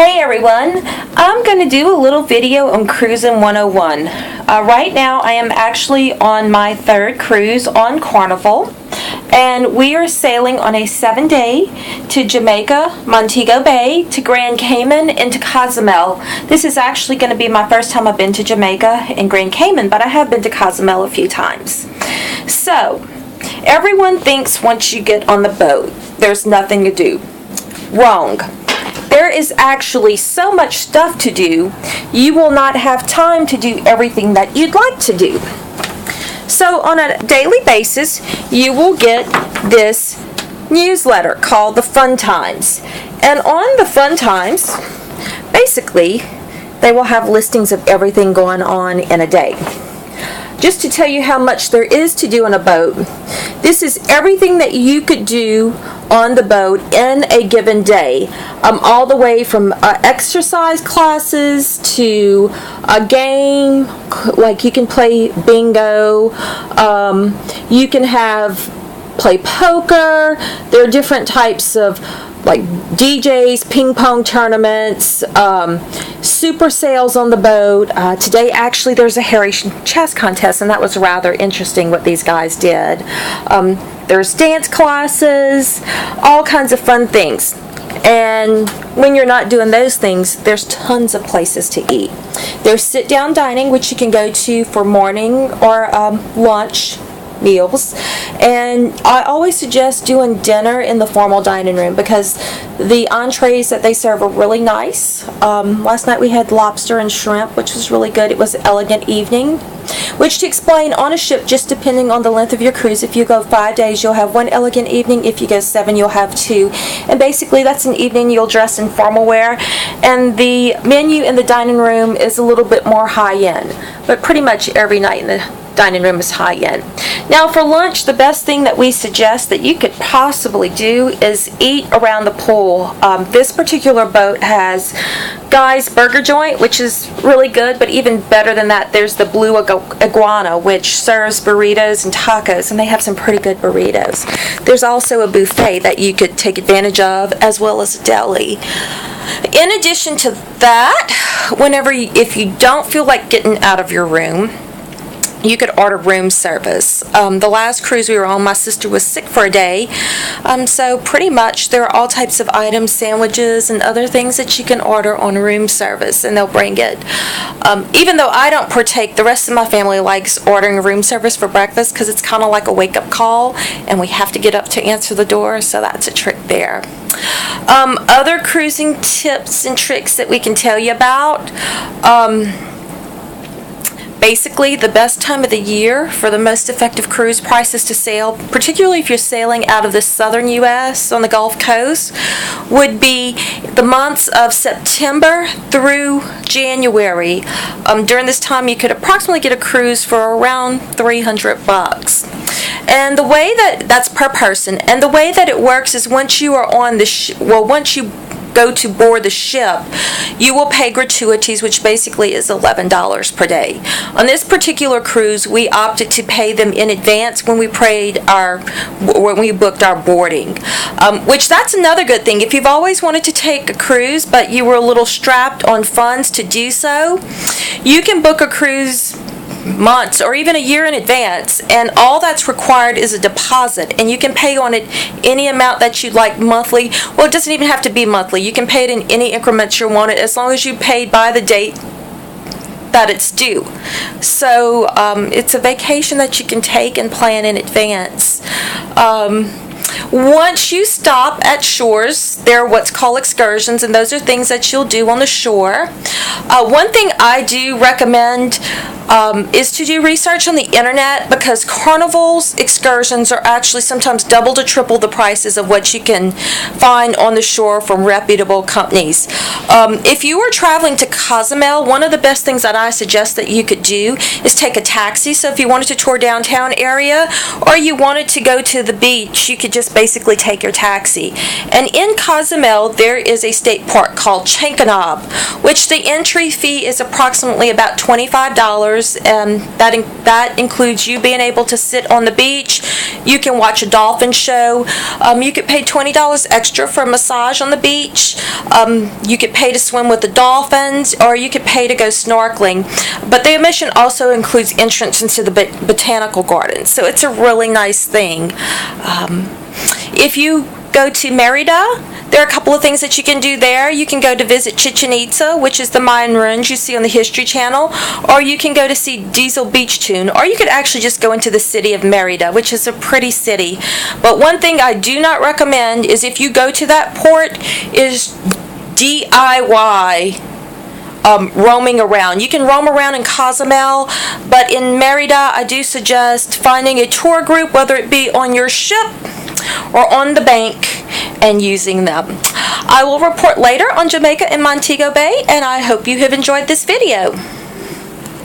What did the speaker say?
Hey everyone, I'm going to do a little video on Cruising 101. Right now I am actually on my third cruise on Carnival, and we are sailing on a 7-day to Jamaica, Montego Bay, to Grand Cayman, and to Cozumel. This is actually going to be my first time I've been to Jamaica and Grand Cayman, but I have been to Cozumel a few times. So, everyone thinks once you get on the boat, there's nothing to do. Wrong. There is actually so much stuff to do, you will not have time to do everything that you'd like to do. So on a daily basis, you will get this newsletter called the Fun Times. And on the Fun Times, basically, they will have listings of everything going on in a day. Just to tell you how much there is to do on a boat, this is everything that you could do on the boat in a given day, all the way from exercise classes to a game, like you can play bingo, you can play poker. There are different types of like DJs, ping pong tournaments, super sales on the boat. Today actually there's a hairy chess contest, and that was rather interesting what these guys did. There's dance classes, all kinds of fun things. And when you're not doing those things, there's tons of places to eat. There's sit-down dining, which you can go to for morning or lunch meals, and I always suggest doing dinner in the formal dining room because the entrees that they serve are really nice. Last night we had lobster and shrimp, which was really good. It was an elegant evening. Which, to explain, on a ship, just depending on the length of your cruise, if you go 5 days, you'll have one elegant evening. If you go 7, you'll have 2. And basically, that's an evening you'll dress in formal wear. And the menu in the dining room is a little bit more high-end. But pretty much every night in the dining room is high-end. Now, for lunch, the best thing that we suggest that you could possibly do is eat around the pool. This particular boat has Guy's Burger Joint, which is really good, but even better than that, there's the Blue Iguana, which serves burritos and tacos, and they have some pretty good burritos. There's also a buffet that you could take advantage of, as well as a deli. In addition to that, if you don't feel like getting out of your room, you could order room service. The last cruise we were on, my sister was sick for a day, so pretty much there are all types of items, sandwiches, and other things that you can order on room service, and they'll bring it. Even though I don't partake, the rest of my family likes ordering room service for breakfast because it's kind of like a wake-up call, and we have to get up to answer the door, so that's a trick there. Other cruising tips and tricks that we can tell you about. Basically, the best time of the year for the most effective cruise prices to sail, particularly if you're sailing out of the southern U.S. on the Gulf Coast, would be the months of September through January. During this time, you could approximately get a cruise for around $300. And the way that's per person, and the way that it works is once you are on once you go to board the ship, you will pay gratuities, which basically is $11 per day. On this particular cruise, we opted to pay them in advance when we booked our boarding, which that's another good thing. If you've always wanted to take a cruise, but you were a little strapped on funds to do so, you can book a cruise months or even a year in advance, and all that's required is a deposit, and you can pay on it any amount that you'd like monthly. Well, it doesn't even have to be monthly. You can pay it in any increments you want it, as long as you paid by the date that it's due. So it's a vacation that you can take and plan in advance. Once you stop at shores, there are what's called excursions, and those are things that you'll do on the shore. One thing I do recommend is to do research on the internet, because Carnival's excursions are actually sometimes double to triple the prices of what you can find on the shore from reputable companies. If you are traveling to Cozumel, one of the best things that I suggest that you could do is take a taxi. So if you wanted to tour downtown area or you wanted to go to the beach, you could just just basically take your taxi. And in Cozumel, there is a state park called Chankanob, which the entry fee is approximately about $25, and that includes you being able to sit on the beach. You can watch a dolphin show. You could pay $20 extra for a massage on the beach. You could pay to swim with the dolphins, or you could pay to go snorkeling. But the admission also includes entrance into the botanical garden, so it's a really nice thing. If you go to Merida, there are a couple of things that you can do there. You can go to visit Chichen Itza, which is the Mayan ruins you see on the History Channel, or you can go to see Diesel Beach Tune, or you could actually just go into the city of Merida, which is a pretty city. But one thing I do not recommend is, if you go to that port, is DIY roaming around. You can roam around in Cozumel, but in Merida, I do suggest finding a tour group, whether it be on your ship or on the bank, and using them. I will report later on Jamaica and Montego Bay, and I hope you have enjoyed this video.